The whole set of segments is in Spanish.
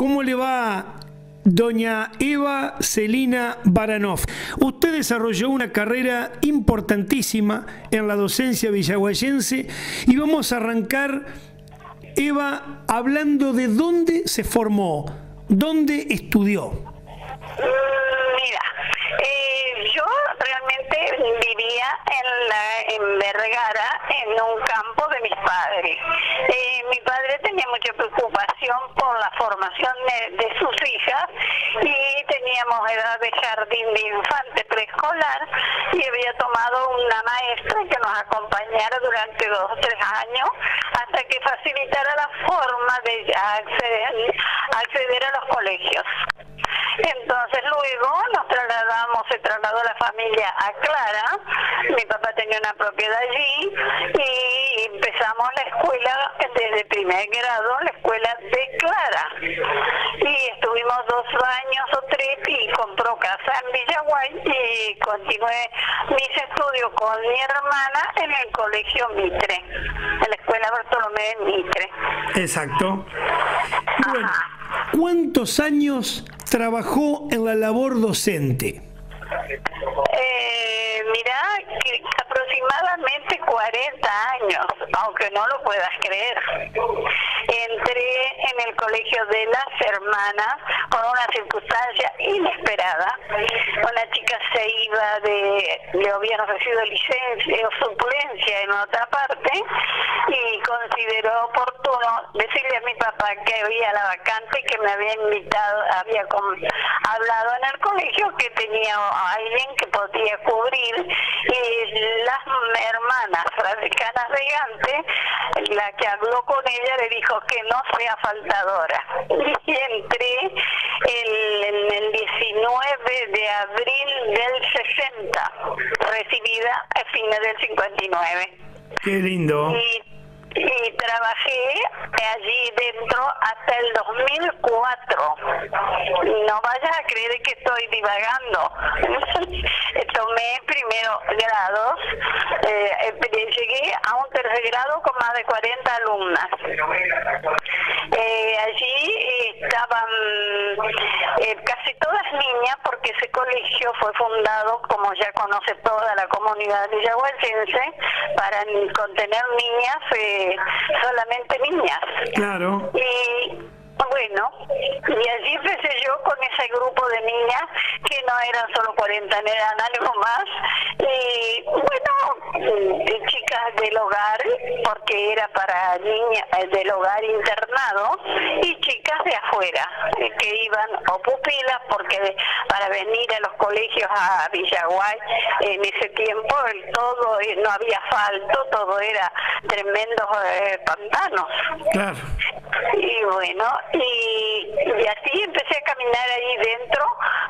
¿Cómo le va, doña Eva Celina Baranov? Usted desarrolló una carrera importantísima en la docencia villaguayense y vamos a arrancar, Eva, hablando de dónde se formó, dónde estudió. Mira, yo realmente vivía en Vergara, en un campo de mis padres. Mi padre tenía mucha preocupación por la formación de sus hijas y teníamos edad de jardín de infante preescolar y había tomado una maestra que nos acompañara durante 2 o 3 años hasta que facilitara la forma de acceder a los colegios. Entonces luego se trasladó la familia a Clara, mi papá tenía una propiedad allí y empezamos la escuela desde primer grado, la escuela de Clara. Y estuvimos 2 años o 3 y compró casa en Villaguay y continué mis estudios con mi hermana en el colegio Mitre, en la escuela Bartolomé de Mitre. Exacto. Bueno, ¿cuántos años trabajó en la labor docente? Mirá, que aproximadamente 40 años, aunque no lo puedas creer. Entré en el colegio de las hermanas por una circunstancia inesperada. Una chica se iba le habían ofrecido licencia o suplencia en otra parte y consideró oportuno decirle a mi papá que había la vacante y que me había invitado, había hablado en el colegio que tenía a alguien que podía cubrir, y las hermanas franciscanas de Gante, la que habló con ella, le dijo que no sea faltadora. Y entré en el 19 de abril del 60, recibida a fines del 59. Qué lindo. Y trabajé allí dentro hasta el 2004. No vayas a creer que estoy divagando. Tomé primero grados, llegué a un 3er grado con más de 40 alumnas. Allí estaban casi todas niñas, porque ese colegio fue fundado, como ya conoce toda la comunidad villaguayense, para contener niñas, solamente niñas. Claro. Y bueno, y allí empecé yo con ese grupo de niñas, que no eran solo 40, eran algo más, y bueno, chicas del hogar, porque era para niñas del hogar internado, y chicas de afuera, que iban, o pupilas, porque para venir a los colegios a Villaguay, en ese tiempo todo no había asfalto, todo era tremendos pantanos. Claro. Y bueno, y así empecé a caminar ahí dentro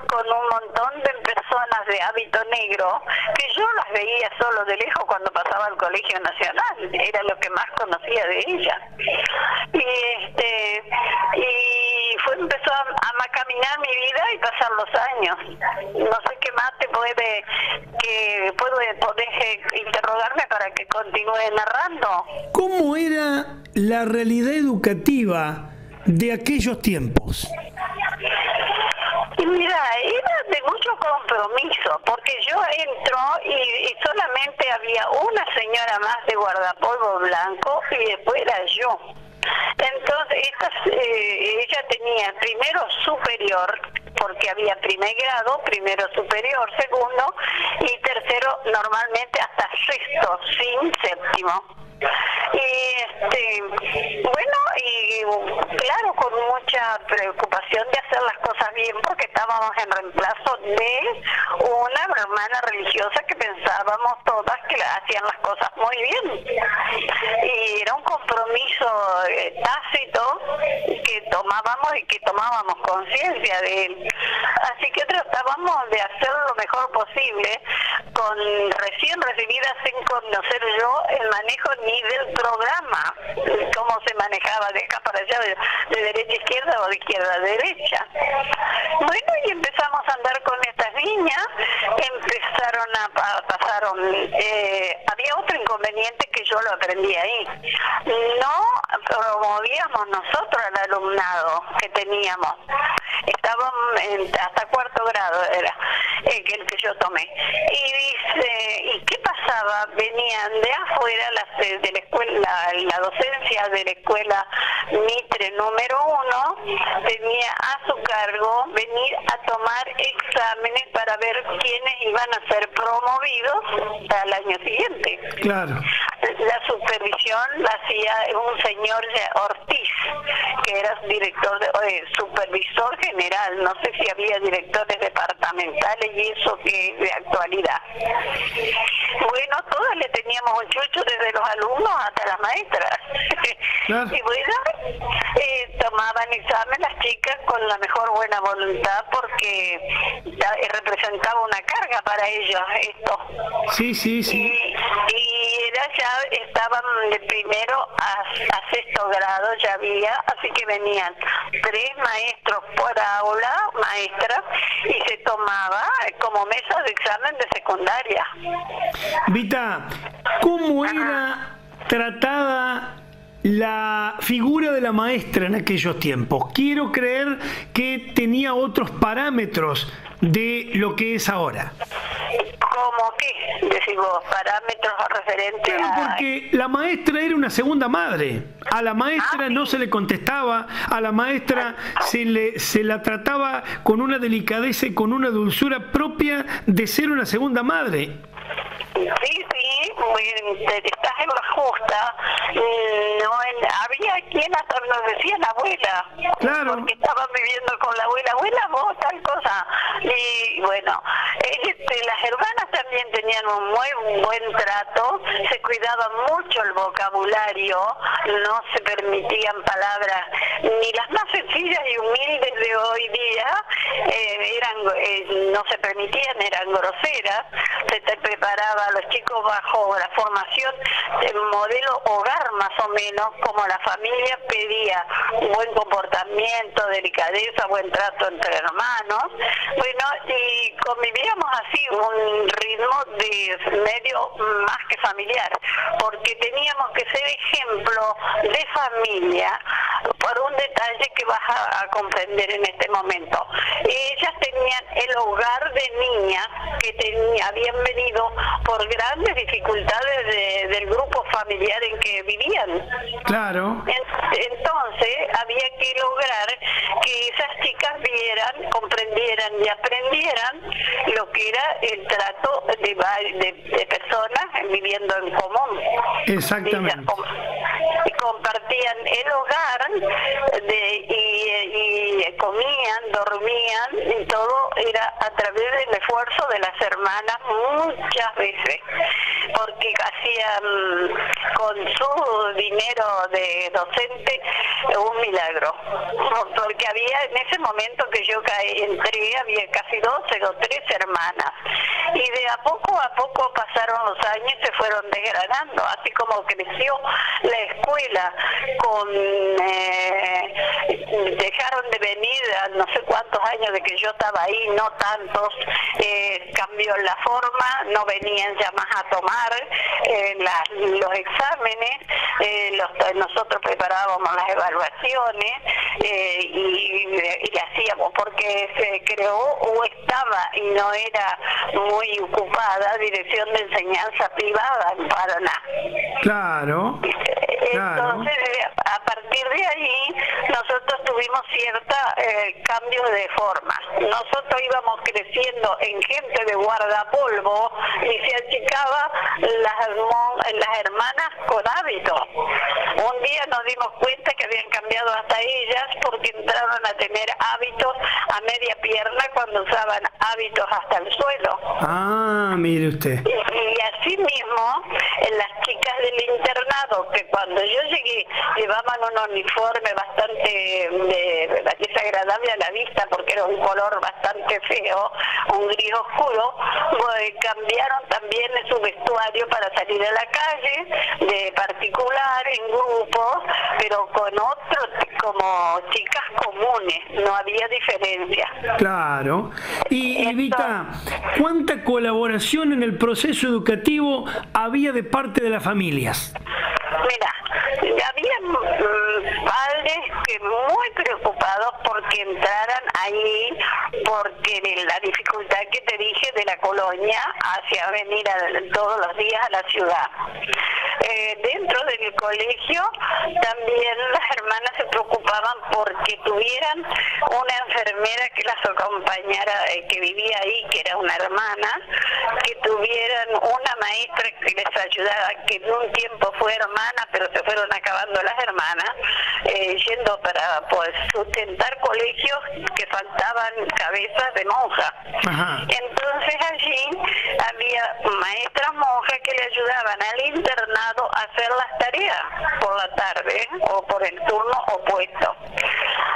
con un montón de personas de hábito negro, que yo las veía solo de lejos cuando pasaba al Colegio Nacional, era lo que más conocía de ellas. Y empezó a caminar mi vida y pasar los años. No sé qué más podés interrogarme para que continúe narrando. ¿Cómo era la realidad educativa de aquellos tiempos? Y mira, era de mucho compromiso, porque yo entro y solamente había una señora más de guardapolvo blanco y después era yo. Entonces ella tenía primero superior, porque había primer grado, primero superior, segundo y tercero, normalmente hasta sexto, sin séptimo. Y bueno, y claro, con mucha preocupación de hacer las cosas bien, porque estábamos en reemplazo de una hermana religiosa que pensábamos todas que hacían las cosas muy bien, y era un compromiso tácito que tomábamos conciencia de él. Así que tratábamos de hacer lo mejor posible, con recién recibida, sin conocer yo el manejo ni del programa, cómo se manejaba de acá para allá, de derecha a izquierda o de izquierda a derecha. Bueno, y empezamos a andar con estas Viña pasaron, había otro inconveniente que yo lo aprendí ahí. No promovíamos nosotros al alumnado que teníamos. Estábamos hasta cuarto grado era el que yo tomé. Y dice, ¿y qué pasaba? Venían de afuera de la escuela, la docencia de la escuela Mitre número 1 tenía a su cargo venir a tomar exámenes para ver quiénes iban a ser promovidos al año siguiente. Claro. La supervisión la hacía un señor Ortiz, que era supervisor general. No sé si había directores departamentales y eso que es de actualidad. Bueno, todas le teníamos un chucho, desde los alumnos hasta las maestras. Claro. Y bueno, tomaban examen las chicas con la mejor buena voluntad porque representaba una carga para ellos esto. Sí, sí, sí. Y era estaban de primero a sexto grado, ya había, así que venían 3 maestros por aula, maestra, y se tomaba como mesa de examen de secundaria. Vita, ¿cómo era tratada la figura de la maestra en aquellos tiempos? Quiero creer que tenía otros parámetros de lo que es ahora. ¿Cómo qué? Decís vos, parámetros referentes a... porque la maestra era una segunda madre. A la maestra no se le contestaba, a la maestra se la trataba con una delicadeza y con una dulzura propia de ser una segunda madre. Sí, estás en la justa. Había quien hasta nos decían abuela, claro, porque estaban viviendo con la abuela, vos tal cosa. Y bueno, las hermanas también tenían un muy buen trato, se cuidaba mucho el vocabulario, no se permitían palabras, ni las más sencillas y humildes de hoy día, no se permitían, eran groseras. Se te preparaba a los chicos bajo la formación del modelo hogar, más o menos, como la familia pedía buen comportamiento, delicadeza, buen trato entre hermanos. Bueno, y convivíamos así, un ritmo de medio más que familiar, porque teníamos que ser ejemplo de familia por un detalle que vas a comprender en este momento. Ellas tenían el hogar de niñas que habían venido por grandes dificultades del grupo familiar en que vivían. Claro. Entonces había que lograr que esas chicas vieran, comprendieran y aprendieran lo que era el trato de personas viviendo en común. Exactamente. Y compartían el hogar y comían, dormían, y todo era a través del esfuerzo de las hermanas muchas veces, porque hacían con su dinero de docente un milagro, porque había en ese momento que yo entré, había casi 12 o 13 hermanas, y de a poco pasaron los años y se fueron desgranando, así como creció la escuela dejaron de venir a no sé cuántos años de que yo estaba ahí, no tantos, cambió la forma, no venían ya más a tomar los exámenes, nosotros preparábamos las evaluaciones y hacíamos, porque se creó o estaba y no era muy ocupada Dirección de Enseñanza Privada en Paraná. Claro. Entonces, a partir de ahí, nosotros tuvimos cierta cambios de forma. Nosotros íbamos creciendo en gente de guardapolvo y se achicaba las hermanas con hábitos. Un día nos dimos cuenta que habían cambiado hasta ellas porque entraron a tener hábitos a media pierna cuando usaban hábitos hasta el suelo. Ah, mire usted. Y así mismo, las chicas del internado, que cuando yo llegué llevaban un uniforme bastante desagradable, agradable a la vista porque era un color bastante feo, un gris oscuro. Cambiaron también su vestuario para salir a la calle, de particular, en grupos, pero con otros, como chicas comunes, no había diferencia. Claro. Y Evita, ¿cuánta colaboración en el proceso educativo había de parte de las familias? Mira, había padres que muy preocupados porque entraran ahí, porque la dificultad que te dije de la colonia hacia venir todos los días a la ciudad. Dentro del colegio también las hermanas se preocupaban porque tuvieran una enfermera que las acompañara, que vivía ahí, que era una hermana, que tuvieran una maestra que les ayudara, que de un tiempo fue hermana, pero se fueron acabando las hermanas, yendo para sustentar colegios que faltaban cabezas de monjas. Entonces allí había maestras monjas que le ayudaban al internado a hacer las tareas por la tarde o por el turno opuesto.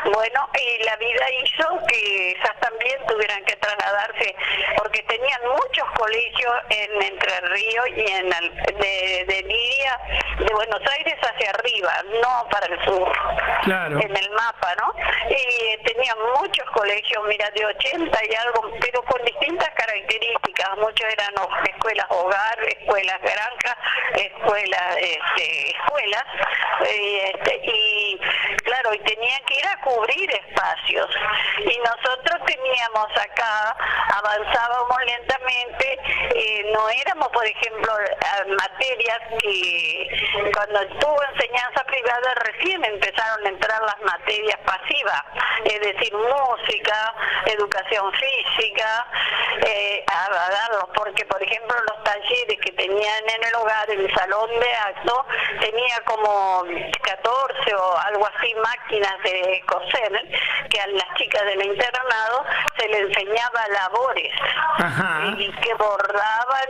Bueno, y la vida hizo que esas también tuvieran que trasladarse, porque tenían muchos colegios en Entre Ríos y de Liria, de Buenos Aires hacia arriba, no para el sur, claro, en el mapa, ¿no? Y tenían muchos colegios, mira, de 80 y algo, pero con distintas características. Muchos eran escuelas hogar, escuelas granja, escuelas, y claro, y tenían que ir a cubrir espacios. Y nosotros teníamos acá, avanzábamos lentamente, no éramos, por ejemplo, materias que cuando tuvo enseñanza privada recién empezaron a entrar las materias pasivas, es decir, música, educación física, a darlos, porque por ejemplo los talleres que tenían en el hogar, el salón de acto, tenía como 14 o algo así máquinas de coser, que a las chicas del internado se les enseñaba labores. Y que bordaban,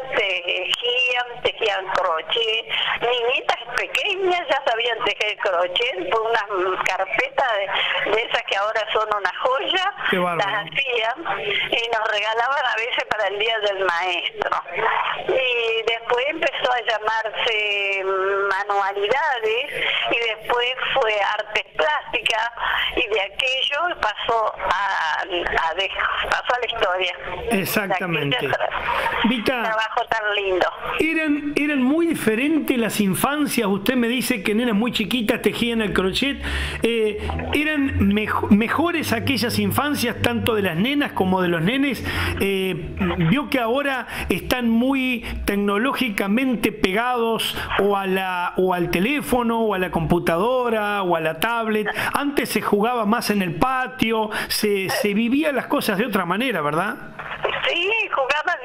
tejían crochet. Niñitas pequeñas ya sabían tejer crochet por unas carpetas de esas que ahora son una joya, las hacían y nos regalaban a veces para el día del maestro. Y después empezó a llamarse manualidades y después fue artes plásticas y de aquello pasó a la historia. Exactamente. Vita, trabajo tan lindo. ¿Eran muy diferentes las infancias? Usted me dice que nenas muy chiquitas tejían el crochet. ¿Eran mejores aquellas infancias, tanto de las nenas como de los nenes? Vio que ahora están muy tecnológicamente pegados o al teléfono, o a la computadora, o a la tablet. Antes se jugaba más en el patio, se vivían las cosas de otra manera, ¿verdad? Sí, jugaban,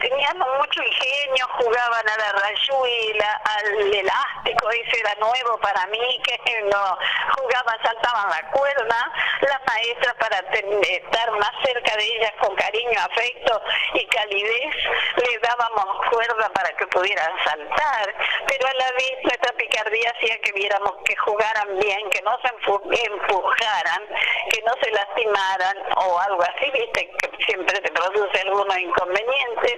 tenían mucho ingenio, jugaban a la rayuela, al elástico, ese era nuevo para mí, que no jugaban, saltaban la cuerda, las maestras para estar más cerca de ellas con cariño, afecto y calidez, les dábamos cuerda para que pudieran saltar, pero a la vez nuestra picardía hacía que viéramos que jugaran bien, que no se empujaran, que no se lastimaran o algo así, viste, que siempre te produce algunos inconvenientes,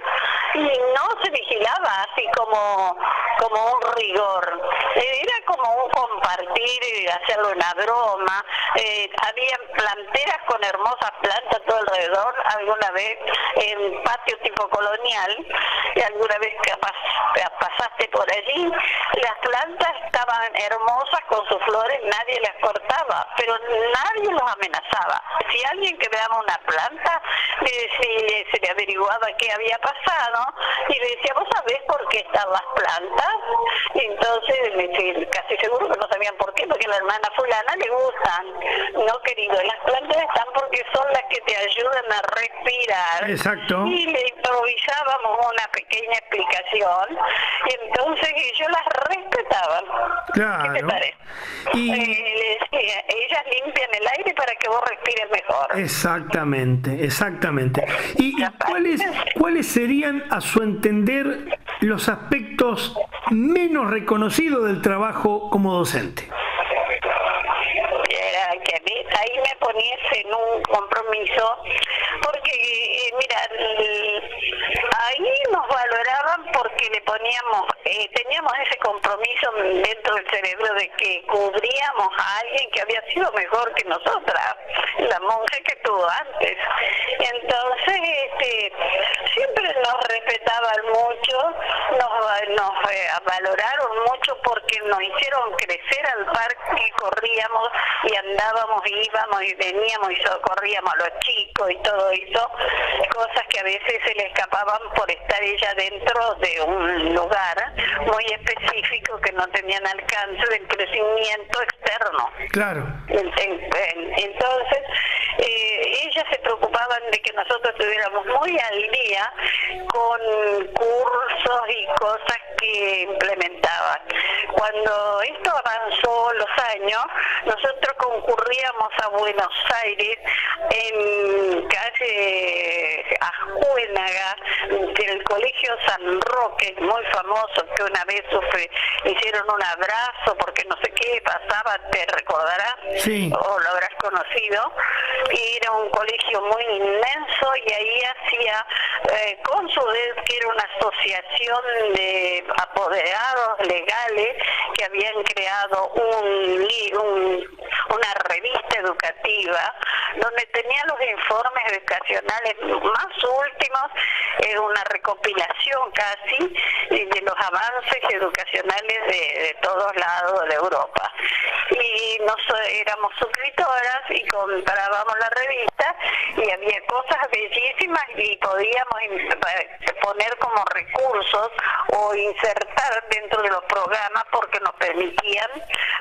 y no se vigilaba así como un rigor, era como un compartir y hacerlo una broma. Había planteras con hermosas plantas todo alrededor, alguna vez en patio tipo colonial, y alguna vez capaz pasaste por allí, las plantas estaban hermosas con sus flores, nadie las cortaba, pero nadie los amenazaba. Si alguien quebraba una planta, se le averiguaba qué había pasado y le decía, ¿vos sabés por qué están las plantas? Y entonces casi seguro que no sabían por qué, porque a la hermana fulana le gustan. No, querido, las plantas están porque son las que te ayudan a respirar. Exacto. Y le improvisábamos una pequeña explicación y entonces ellos las respetaban. Claro. ¿Qué te parece? Le decía, ellas limpian el aire para que vos respires mejor. Exactamente, exactamente. ¿Y cuáles serían, a su entender, los aspectos menos reconocidos del trabajo como docente? Que a mí ahí me ponías en un compromiso, porque mira, ahí nos valoraban porque le poníamos, teníamos ese compromiso dentro del cerebro de que cubríamos a alguien que había sido mejor que nosotras, la monja que tuvo antes. Entonces, siempre nos respetaban mucho, nos valoraron mucho porque nos hicieron crecer al parque, corríamos y andábamos, íbamos y veníamos y socorríamos a los chicos y todo eso, cosas que a veces se le escapaban por estar ella dentro de un lugar muy específico que no tenían alcance del crecimiento externo. Claro. Entonces, ellas se preocupaban de que nosotros estuviéramos muy al día con cursos y cosas que implementaban. Cuando esto avanzó los años, nosotros concurríamos a Buenos Aires en calle Ascuénaga, del Colegio San Roque, muy famoso, que una vez hicieron un abrazo porque no sé qué pasaba, te recordarás, sí, o lo habrás conocido, y era un colegio muy inmenso y ahí hacía Consudes, que era una asociación de apoderados legales que habían creado una revista educativa donde tenía los informes educacionales más últimos, una recopilación casi de los avances educacionales de todos lados de Europa. Y éramos suscriptoras y comprábamos la revista y había cosas bellísimas y podíamos poner como recursos o insertar dentro de los programas porque nos permitían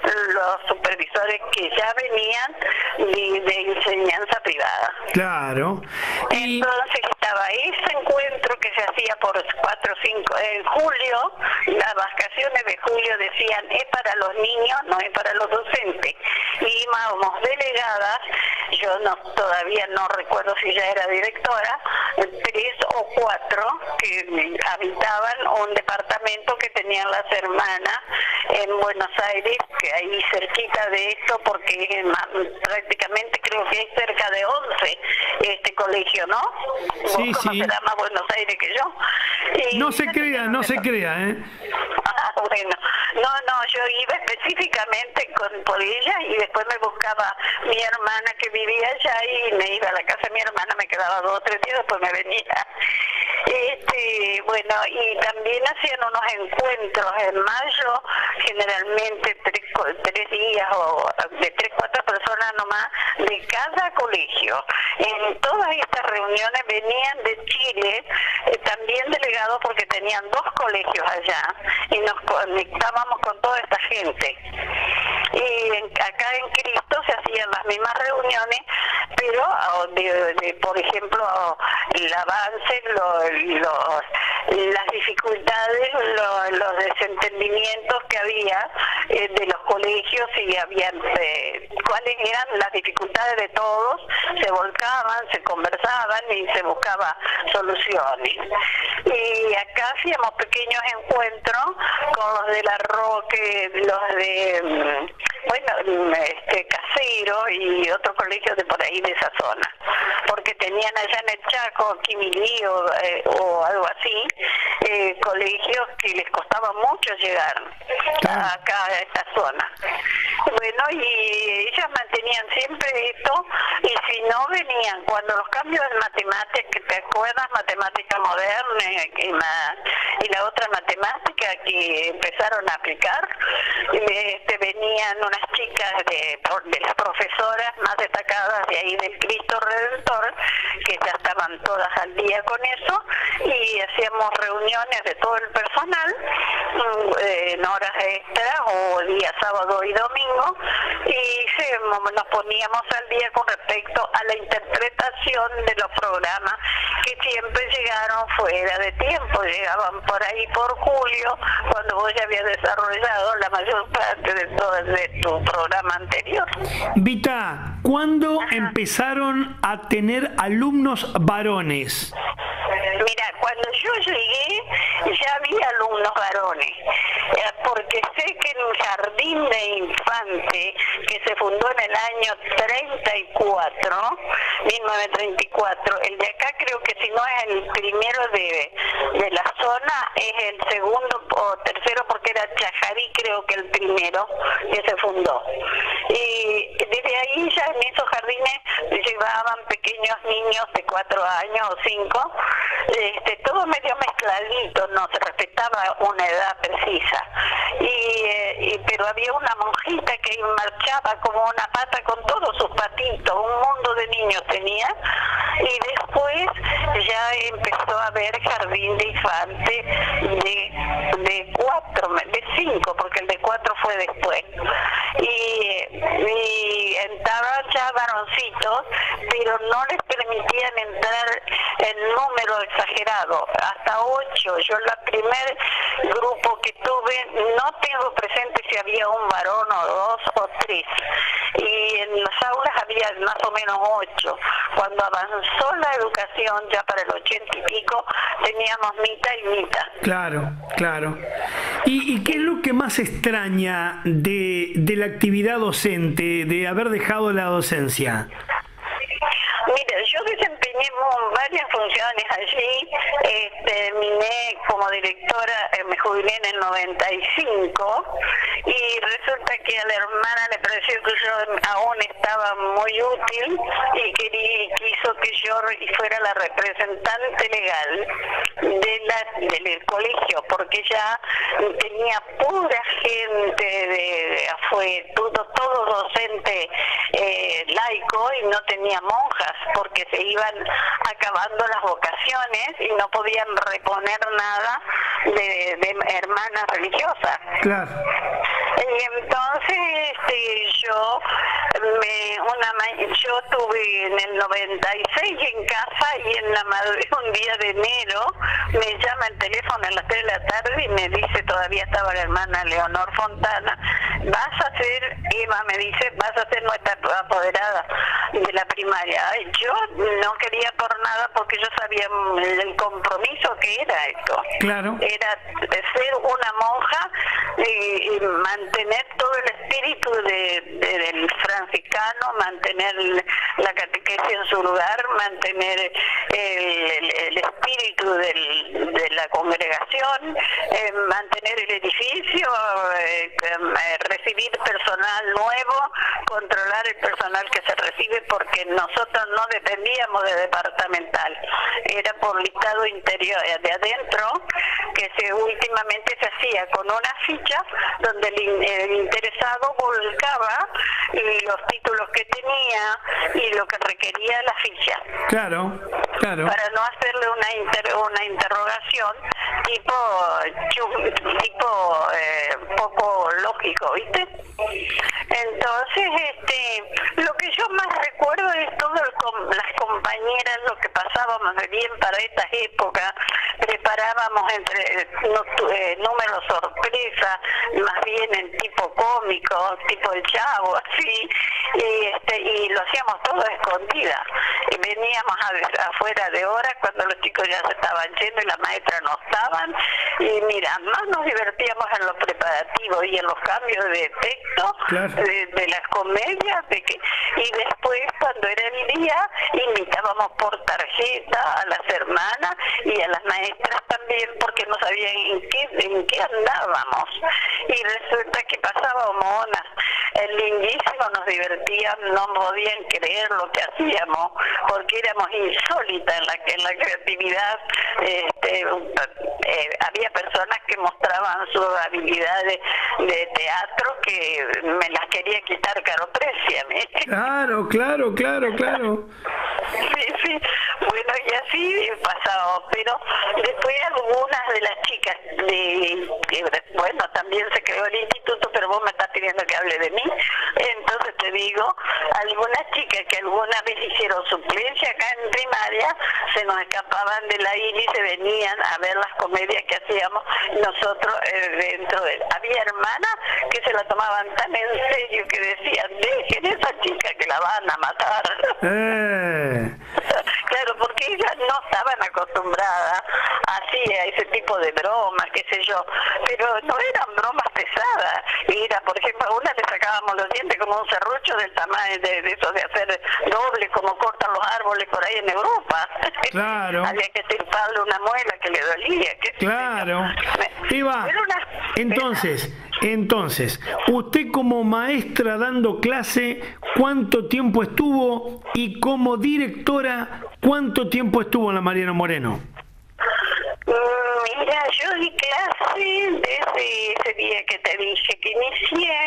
los supervisores que ya venían de enseñanza privada. Claro. Entonces estaba ese encuentro que se hacía por 4 o 5 en julio, las vacaciones de julio decían es para los niños, no es para los docentes. Y íbamos delegadas, yo todavía no recuerdo si ya era directora, 3 o 4 que habitaban un departamento que tenían las hermanas en Buenos Aires, que ahí cerquita de esto, porque prácticamente creo que es cerca de 11 este colegio, ¿no? Sí, Vos conocerás más Buenos Aires que yo. No se crea, ¿eh? Ah, bueno, no, yo iba específicamente por ella y después me buscaba mi hermana que vivía allá y me iba a la casa de mi hermana, me quedaba 2 o 3 días, después me venía. Bueno, y también hacían unos encuentros en mayo, generalmente 3 días o de 3 o 4 personas nomás de cada colegio. En todas estas reuniones venían de Chile, también delegados porque tenían 2 colegios allá y nos conectábamos con toda esta gente. Y acá en Cristo se hacían las mismas reuniones, pero por ejemplo, el avance, las dificultades, los desentendimientos que había de los colegios y habían cuáles eran las dificultades de todos, se volcaban, se conversaban y se buscaba soluciones. Y acá hacíamos pequeños encuentros con los de La Roque, los de Casero y otros colegios de por ahí de esa zona, porque tenían allá en el Chaco, Quimilí o algo así, colegios que les costaba mucho llegar acá a esta zona. Bueno, y ellas mantenían siempre esto, y si no venían, cuando los cambios en matemáticas, que te acuerdas, matemática moderna y la otra matemática que empezaron a aplicar, venían unas chicas de las profesoras más destacadas de ahí del Cristo Redentor, que ya estaban todas al día con eso, y hacíamos reuniones de todo el personal en horas extras o día sábado y domingo, y nos poníamos al día con respecto a la interpretación de los programas que siempre llegaron fuera de tiempo, llegaban por ahí por julio, cuando vos ya habías desarrollado la mayor parte de tu programa anterior. Vita, ¿cuándo empezaron a tener alumnos varones? Mira, cuando yo llegué ya había alumnos varones, porque sé que en un jardín de infante que se fundó en el año 1934, el de acá creo que si no es el primero de la zona, es el segundo o tercero, porque era Chajarí creo que el primero que se fundó. Y desde ahí ya en esos jardines llevaban pequeños niños de 4 años o 5, todo medio mezcladito, no se respetaba una edad precisa. Pero había una monjita que marchaba como una pata con todos sus patitos, un mundo de niños tenía, y después ya empezó a haber jardín de infante de 5, porque el de 4 fue después. Y entraban ya varoncitos, pero no les permitían entrar en número exagerado, hasta 8. Yo el primer grupo que tuve, no tengo presente si había un varón o 2 o 3. Y en las aulas había más o menos 8. Cuando avanzó la educación, ya para el 80 y pico, teníamos mitad y mitad. Claro, claro. ¿Y qué es lo que más extraña de la actividad docente, de haber dejado la docencia? Mire, yo desempeñé varias funciones allí, terminé como directora, me jubilé en el 95 y resulta que a la hermana le pareció que yo aún estaba muy útil y quiso que yo fuera la representante legal del colegio, porque ya tenía pura gente de afuera, todo docente laico, y no tenía monjas, porque se iban acabando las vocaciones y no podían reponer nada de hermanas religiosas. Claro. Y entonces yo tuve en el 96 en casa, y en la un día de enero me llama el teléfono a las 3 de la tarde y me dice, todavía estaba la hermana Leonor Fontana, Eva me dice, vas a ser nuestra apoderada de la primaria. Ay, yo no quería por nada, porque yo sabía el compromiso que era esto. Claro. Era ser una monja y mantener todo el espíritu del franciscano, mantener la catequesis en su lugar, mantener el espíritu de la congregación, mantener el edificio, recibir personal nuevo, controlar el personal que se recibe, porque nosotros no dependíamos de departamental, era por listado interior de adentro, que últimamente se hacía con una ficha donde el interesado volcaba los títulos que tenía y lo que requería la ficha. Claro, claro. Para no hacerle una interrogación tipo poco lógico, ¿viste? Entonces, lo que yo más recuerdo es las compañeras, lo que pasábamos bien para estas épocas, preparábamos entre números sorpresa, más bien en tipo cómico, tipo el Chavo, así, y lo hacíamos todo a escondida. Y veníamos afuera de hora cuando los chicos ya se estaban yendo y las maestras no estaban, y mira, más nos divertíamos en los preparativos y en los cambios de texto, claro, de las comedias, y después cuando era el día invitábamos por tarjeta a las hermanas y a las maestras también, porque no sabían en qué andábamos, y resulta que pasábamos lindísimo, nos divertían, no podían creer lo que hacíamos, porque éramos insólitas en la creatividad. Había personas que mostraban sus habilidades de teatro que me las quería quitar caro precio a mí. Claro. Sí, bueno, y así pasaba, pero después algunas de las chicas también se creó el instituto, pero vos me estás pidiendo que hable de mí, entonces te digo, algunas chicas que alguna vez hicieron suplencia acá en primaria, se nos escapaban de la ILI y se venían a ver las comedias que hacíamos nosotros dentro de él. Había hermanas que se la tomaban tan en serio que decían, dejen esa chica que la van a matar. Claro, porque ellas no estaban acostumbradas así a ese tipo de bromas, qué sé yo, pero no eran bromas pesadas. Era, por ejemplo, a una le sacábamos los dientes como un serrucho del tamaño de esos de hacer doble, como cortan los árboles por ahí en Europa. Claro. Había que estirparle una muela que le dolía. Claro. Eva, entonces, usted como maestra dando clase, ¿cuánto tiempo estuvo? Y como directora, ¿cuánto tiempo estuvo en la Mariano Moreno? Mira, yo di clase desde ese día que te dije que inicié,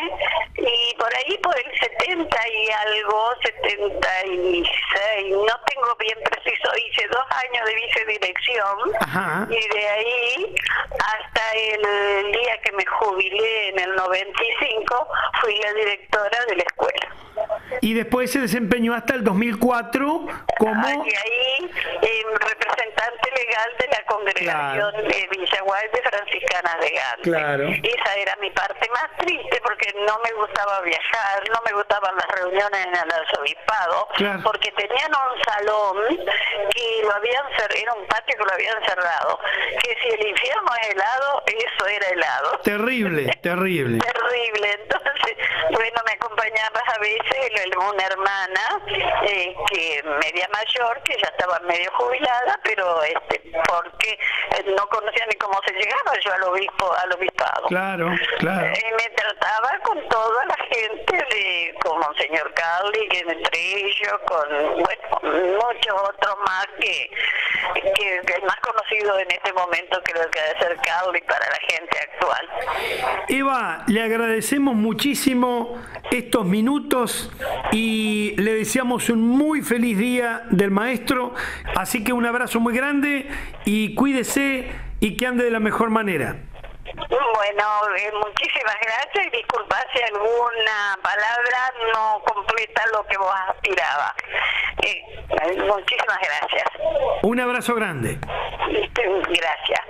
y por ahí por el 70 y algo, 76, no tengo bien preciso, hice 2 años de vicedirección. Ajá. Y de ahí hasta el día que me jubilé en el 95, fui la directora de la escuela. Y después se desempeñó hasta el 2004 como... Y ahí, representante legal de la congregación de Villaguay de Franciscanas de Gante. Claro. Esa era mi parte más triste, porque no me gustaba viajar, no me gustaban las reuniones en el arzobispado, porque tenían un salón que lo habían cerrado, era un patio que lo habían cerrado, que si el infierno es helado, eso era helado. Terrible, terrible. Terrible. Entonces, bueno, me acompañaba a veces una hermana que media mayor, que ya estaba medio jubilada, pero porque no conocía ni cómo se llegaba yo al obispado. Claro, claro. Y me trataba con toda la gente, con Monseñor Carli, que entre ellos, con muchos otros más, que el más conocido en este momento creo que debe ser Carli para la gente actual. Eva, le agradecemos muchísimo estos minutos y le deseamos un muy feliz día del maestro, así que un abrazo muy grande y cuídese y que ande de la mejor manera. Bueno, muchísimas gracias, y disculpa si alguna palabra no completa lo que vos aspirabas. Muchísimas gracias. Un abrazo grande. Gracias.